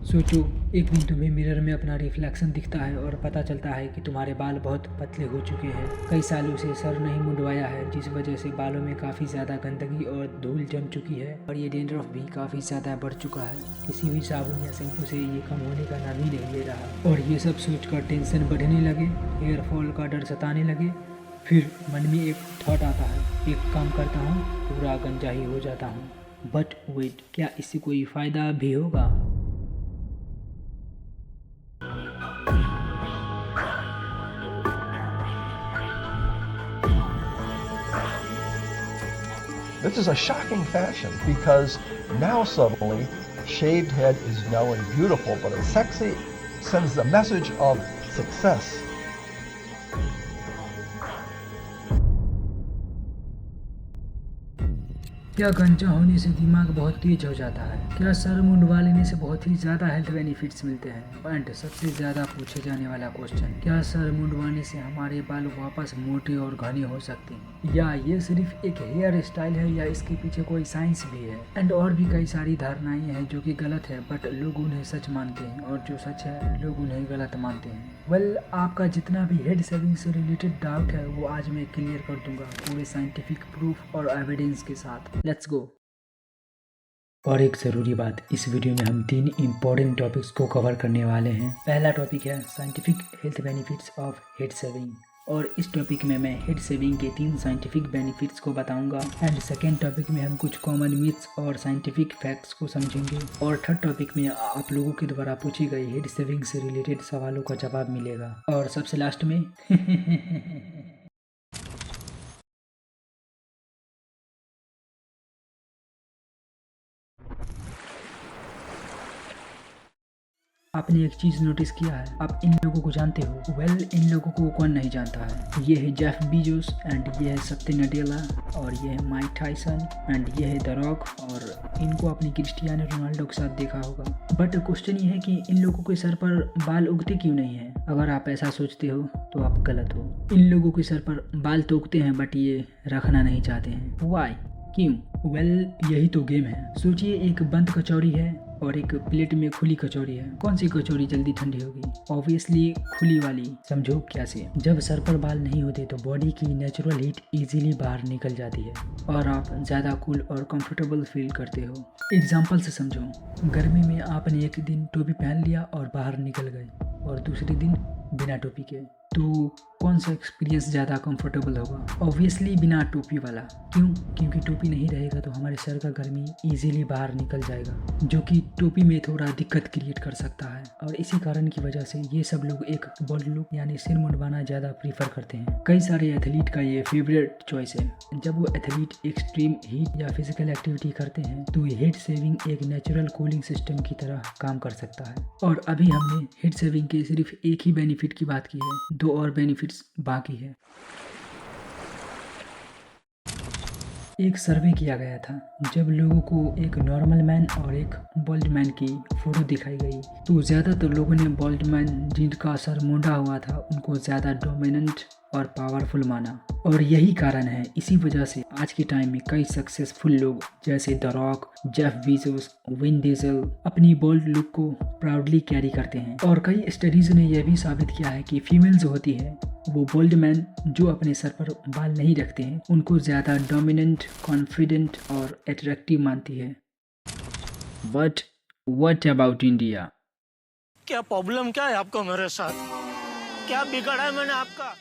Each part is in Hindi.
सोचो, एक दिन तुम्हें मिरर में अपना रिफ्लेक्शन दिखता है और पता चलता है कि तुम्हारे बाल बहुत पतले हो चुके हैं। कई सालों से सर नहीं मुंडवाया है, जिस वजह से बालों में काफ़ी ज़्यादा गंदगी और धूल जम चुकी है और ये डैंड्रफ भी काफ़ी ज़्यादा बढ़ चुका है। किसी भी साबुन या शैम्पू से ये कम होने का नाम ही नहीं ले रहा। और ये सब सोचकर टेंशन बढ़ने लगे, हेयर फॉल का डर सताने लगे। फिर मन में एक थॉट आता है, एक काम करता हूँ, पूरा गंजा ही हो जाता हूँ। बट वेट, क्या इससे कोई फ़ायदा भी होगा? This is a shocking fashion because now suddenly shaved head is not only beautiful but it's sexy, sends the message of success. क्या गंजा होने से दिमाग बहुत तेज हो जाता है? क्या सर मुंडवा लेने से बहुत ही ज़्यादा हेल्थ बेनिफिट्स मिलते हैं? एंड सबसे ज़्यादा पूछे जाने वाला क्वेश्चन, क्या सर मुंडवाने से हमारे बाल वापस मोटे और घने हो सकते हैं? या ये सिर्फ एक हेयर स्टाइल है या इसके पीछे कोई साइंस भी है? एंड और भी कई सारी धारणाएं हैं जो कि गलत है, बट लोग उन्हें सच मानते हैं, और जो सच है लोग उन्हें गलत मानते हैं। वेल, आपका जितना भी हेड शेविंग से रिलेटेड डाउट है वो आज मैं क्लियर कर दूंगा, पूरे साइंटिफिक प्रूफ और एविडेंस के साथ। Let's go. और एक ज़रूरी बात, इस वीडियो में हम 3 इम्पोर्टेंट टॉपिक्स को कवर करने वाले हैं। पहला टॉपिक है scientific health benefits of head shaving, और इस टॉपिक में मैं हेड शेविंग के 3 साइंटिफिक बेनिफिट्स को बताऊंगा। एंड सेकेंड टॉपिक में हम कुछ कॉमन मिथ्स और साइंटिफिक फैक्ट्स को समझेंगे। और थर्ड टॉपिक में आप लोगों के द्वारा पूछी गई हेड शेविंग से रिलेटेड सवालों का जवाब मिलेगा। और सबसे लास्ट में आपने एक चीज़ नोटिस किया है? आप इन लोगों को जानते हो? वेल, इन लोगों को कौन नहीं जानता है? ये है जेफ बीजोस, एंड ये है सत्य नडेला, और ये है माइक टायसन, एंड ये है द रॉक। और इनको आपने क्रिस्टियानो रोनाल्डो के साथ देखा होगा। बट क्वेश्चन ये है कि इन लोगों के सर पर बाल उगते क्यों नहीं है? अगर आप ऐसा सोचते हो तो आप गलत हो। इन लोगों के सर पर बाल तो उगते हैं, बट ये रखना नहीं चाहते हैं। वाई? क्यों? वेल, यही तो गेम है। सोचिए, एक बंद कचौरी है और एक प्लेट में खुली कचौरी है। कौन सी कचौरी जल्दी ठंडी होगी? ऑब्वियसली खुली वाली। समझो कैसे? जब सर पर बाल नहीं होते तो बॉडी की नेचुरल हीट इजीली बाहर निकल जाती है और आप ज़्यादा कूल और कंफर्टेबल फील करते हो। एग्जाम्पल से समझो, गर्मी में आपने एक दिन टोपी पहन लिया और बाहर निकल गए, और दूसरे दिन बिना टोपी के, तो कौन सा एक्सपीरियंस ज़्यादा कंफर्टेबल होगा? ऑब्वियसली बिना टोपी वाला। क्यों? क्योंकि टोपी नहीं रहेगा तो हमारे सर का गर्मी इजीली बाहर निकल जाएगा, जो कि टोपी में थोड़ा दिक्कत क्रिएट कर सकता है। और इसी कारण की वजह से ये सब लोग एक बोल्ड लुक यानी सिर मुंडवाना ज़्यादा प्रीफर करते हैं। कई सारे एथलीट का ये फेवरेट चॉइस है। जब वो एथलीट एक्सट्रीम हीट या फिजिकल एक्टिविटी करते हैं तो हेड शेविंग एक नेचुरल कूलिंग सिस्टम की तरह काम कर सकता है। और अभी हमने हेड शेविंग के सिर्फ एक ही बेनिफिट की बात की है, 2 और बेनिफिट्स बाकी है। एक सर्वे किया गया था, जब लोगों को एक नॉर्मल मैन और एक बोल्ड मैन की फोटो दिखाई गई तो ज़्यादातर लोगों ने बोल्ड मैन जिनका सर मुंडा हुआ था उनको ज़्यादा डोमिनेंट और पावरफुल माना। और यही कारण है, इसी वजह से आज के टाइम में कई सक्सेसफुल लोग जैसे the rock, Jeff Bezos, Vin Diesel अपनी बोल्ड लुक को प्राउडली कैरी करते हैं। और कई स्टडीज ने यह भी साबित किया है कि फीमेल जो होती है वो बोल्ड मैन जो अपने सर पर बाल नहीं रखते हैं उनको ज़्यादा डोमिनेंट, कॉन्फिडेंट और अट्रैक्टिव मानती है। But what about India? क्या प्रॉब्लम क्या है आपको मेरे साथ? क्या बिगड़ा है मैंने आपका?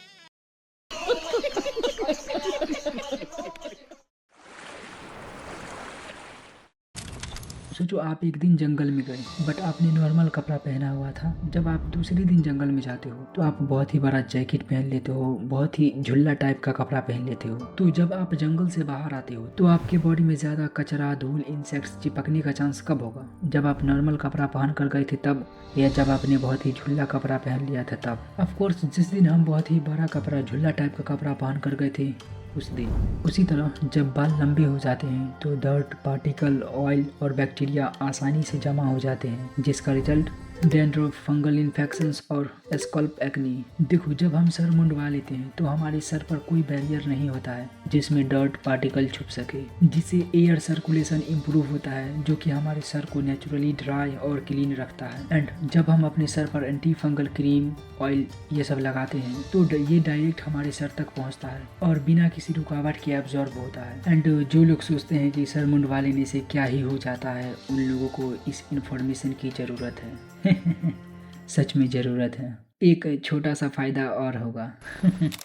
सोचो, आप एक दिन जंगल में गए, बट आपने नॉर्मल कपड़ा पहना हुआ था। जब आप दूसरे दिन जंगल में जाते हो तो आप बहुत ही बड़ा जैकेट पहन लेते हो, बहुत ही झुल्ला टाइप का कपड़ा पहन लेते हो। तो जब आप जंगल से बाहर आते हो तो आपके बॉडी में ज़्यादा कचरा, धूल, इंसेक्ट्स चिपकने का चांस कब होगा? जब आप नॉर्मल कपड़ा पहन कर गए थे तब, या जब आपने बहुत ही झुल्ला कपड़ा पहन लिया था तब? ऑफकोर्स जिस दिन हम बहुत ही बड़ा कपड़ा, झुल्ला टाइप का कपड़ा पहन कर गए थे उस दिन। उसी तरह जब बाल लंबे हो जाते हैं तो डर्ट, पार्टिकल, ऑयल और बैक्टीरिया आसानी से जमा हो जाते हैं, जिसका रिजल्ट डैंड्रफ, फंगल इन्फेक्शंस और स्कल्प एक्नी। देखो, जब हम सर मुंडवा लेते हैं तो हमारे सर पर कोई बैरियर नहीं होता है जिसमें डर्ट पार्टिकल छुप सके, जिससे एयर सर्कुलेशन इम्प्रूव होता है, जो कि हमारे सर को नेचुरली ड्राई और क्लीन रखता है। एंड जब हम अपने सर पर एंटी फंगल क्रीम, ऑयल ये सब लगाते हैं तो ये डायरेक्ट हमारे सर तक पहुंचता है और बिना किसी रुकावट के एब्जॉर्ब होता है। एंड जो लोग सोचते हैं कि सर मुंडवा लेने से क्या ही हो जाता है, उन लोगों को इस इन्फॉर्मेशन की ज़रूरत है। सच में ज़रूरत है। एक छोटा सा फ़ायदा और होगा।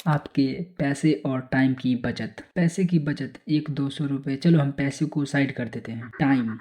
आपके पैसे और टाइम की बचत। पैसे की बचत 100-200 रुपये, चलो हम पैसे को साइड कर देते हैं। टाइम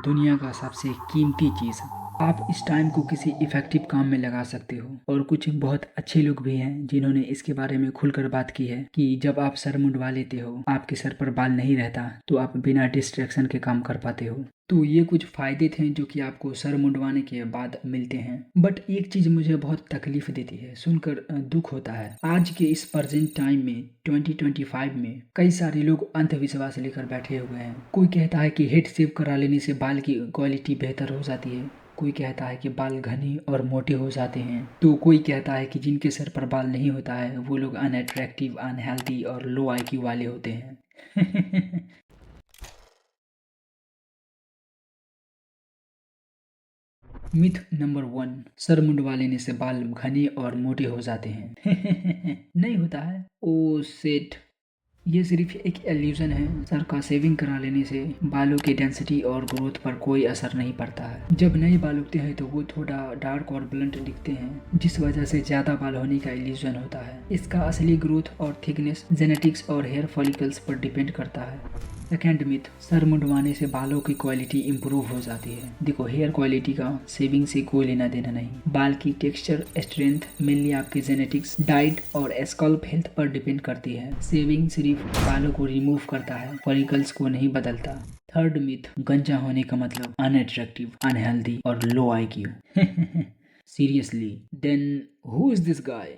दुनिया का सबसे कीमती चीज़। आप इस टाइम को किसी इफ़ेक्टिव काम में लगा सकते हो। और कुछ बहुत अच्छे लोग भी हैं जिन्होंने इसके बारे में खुलकर बात की है कि जब आप सर मुंडवा लेते हो, आपके सर पर बाल नहीं रहता, तो आप बिना डिस्ट्रैक्शन के काम कर पाते हो। तो ये कुछ फ़ायदे थे जो कि आपको सर मुंडवाने के बाद मिलते हैं। बट एक चीज़ मुझे बहुत तकलीफ देती है, सुनकर दुख होता है। आज के इस प्रेजेंट टाइम में 2025 में कई सारे लोग अंधविश्वास लेकर बैठे हुए हैं। कोई कहता है कि हेड शेव करा लेने से बाल की क्वालिटी बेहतर हो जाती है, कोई कहता है कि बाल घने और मोटे हो जाते हैं, तो कोई कहता है कि जिनके सर पर बाल नहीं होता है वो लोग अनअट्रैक्टिव, अनहेल्दी और लो IQ वाले होते हैं। मिथ नंबर 1, सर मुंडवा लेने से बाल घने और मोटे हो जाते हैं। नहीं होता है। ओ सेट, ये सिर्फ एक एल्यूजन है। सर का शेविंग करा लेने से बालों की डेंसिटी और ग्रोथ पर कोई असर नहीं पड़ता है। जब नए बाल उगते हैं तो वो थोड़ा डार्क और ब्लंट दिखते हैं, जिस वजह से ज़्यादा बाल होने का इल्यूजन होता है। इसका असली ग्रोथ और थिकनेस जेनेटिक्स और हेयर फॉलिकल्स पर डिपेंड करता है। सेकेंड मिथ, सर मुंडवाने से बालों की क्वालिटी इंप्रूव हो जाती है। देखो, हेयर क्वालिटी का शेविंग से कोई लेना देना नहीं। बाल की टेक्सचर, स्ट्रेंथ मेनली आपके जेनेटिक्स, डाइट और स्कल्प हेल्थ पर डिपेंड करती है। शेविंग सिर्फ बालों को रिमूव करता है, फॉलिकल्स को नहीं बदलता। थर्ड मिथ, गंजा होने का मतलब अनअट्रैक्टिव, अनहेल्दी और low IQ। Seriously, then who is this guy?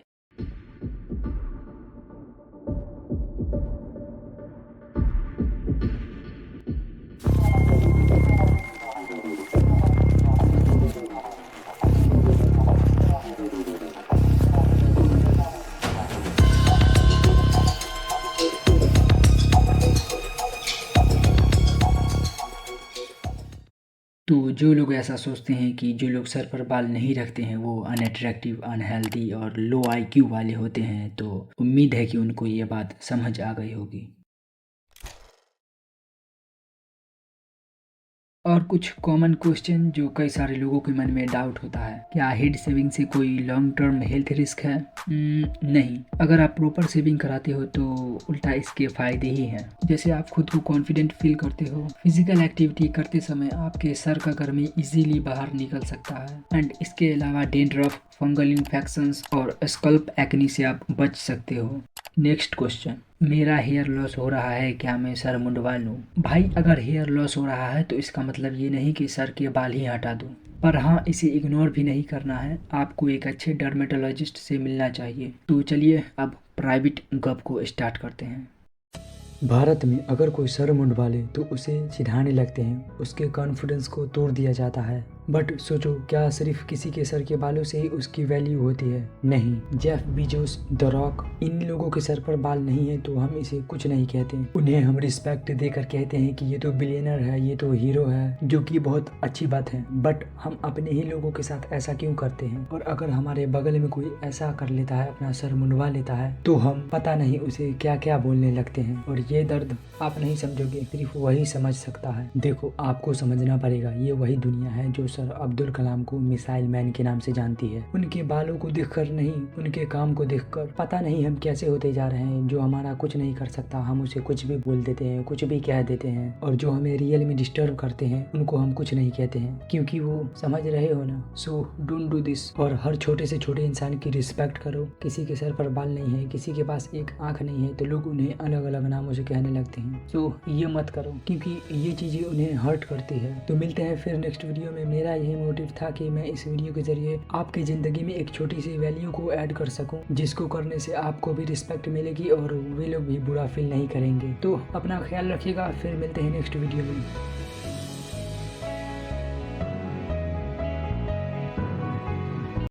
तो जो लोग ऐसा सोचते हैं कि जो लोग सर पर बाल नहीं रखते हैं वो अनअट्रैक्टिव, अनहेल्दी और लो IQ वाले होते हैं, तो उम्मीद है कि उनको ये बात समझ आ गई होगी। और कुछ कॉमन क्वेश्चन जो कई सारे लोगों के मन में डाउट होता है, क्या हेड शेविंग से कोई लॉन्ग टर्म हेल्थ रिस्क है? नहीं, अगर आप प्रॉपर शेविंग कराते हो तो उल्टा इसके फायदे ही हैं। जैसे आप खुद को कॉन्फिडेंट फील करते हो, फिजिकल एक्टिविटी करते समय आपके सर का गर्मी इजीली बाहर निकल सकता है। एंड इसके अलावा डैंड्रफ, फंगल इन्फेक्शंस और स्कल्प एक्नी से आप बच सकते हो। नेक्स्ट क्वेश्चन, मेरा हेयर लॉस हो रहा है, क्या मैं सर मुंडवा लूँ? भाई, अगर हेयर लॉस हो रहा है तो इसका मतलब ये नहीं कि सर के बाल ही हटा दो, पर हाँ, इसे इग्नोर भी नहीं करना है। आपको एक अच्छे डर्मेटोलॉजिस्ट से मिलना चाहिए। तो चलिए अब प्राइवेट गप को स्टार्ट करते हैं। भारत में अगर कोई सर मुंडवा ले तो उसे चिढ़ाने लगते हैं, उसके कॉन्फिडेंस को तोड़ दिया जाता है। बट सोचो, क्या सिर्फ किसी के सर के बालों से ही उसकी वैल्यू होती है? नहीं। जेफ बीजोस, द रॉक, इन लोगों के सर पर बाल नहीं है तो हम इसे कुछ नहीं कहते। उन्हें हम रिस्पेक्ट देकर कहते हैं कि ये तो बिलियनर है, ये तो हीरो है, जो कि बहुत अच्छी बात है। बट हम अपने ही लोगों के साथ ऐसा क्यों करते हैं? और अगर हमारे बगल में कोई ऐसा कर लेता है, अपना सर मुंडवा लेता है, तो हम पता नहीं उसे क्या क्या बोलने लगते हैं। और ये दर्द आप नहीं समझोगे, सिर्फ वही समझ सकता है। देखो, आपको समझना पड़ेगा, ये वही दुनिया है जो सर अब्दुल कलाम को मिसाइल मैन के नाम से जानती है। उनके बालों को देखकर नहीं, उनके काम को देखकर पता नहीं हम कैसे होते जा रहे हैं। जो हमारा कुछ नहीं कर सकता, हम उसे कुछ भी बोल देते हैं, कुछ भी कह देते हैं। और जो हमें रियल में डिस्टर्ब करते हैं, उनको हम कुछ नहीं कहते हैं, क्योंकि वो समझ रहे हो ना। So don't do this. और हर छोटे से छोटे इंसान की रिस्पेक्ट करो। किसी के सर पर बाल नहीं है, किसी के पास एक आंख नहीं है, तो लोग उन्हें अलग अलग नामों से कहने लगते हैं। सो ये मत करो, क्योंकि ये चीजें उन्हें हर्ट करती है। तो मिलते हैं फिर नेक्स्ट वीडियो में। मेरा यही मोटिव था कि मैं इस वीडियो के जरिए आपकी जिंदगी में एक छोटी सी वैल्यू को ऐड कर सकूं, जिसको करने से आपको भी रिस्पेक्ट मिलेगी और वे लोग भी बुरा फील नहीं करेंगे। तो अपना ख्याल रखिएगा, फिर मिलते हैं नेक्स्ट वीडियो में।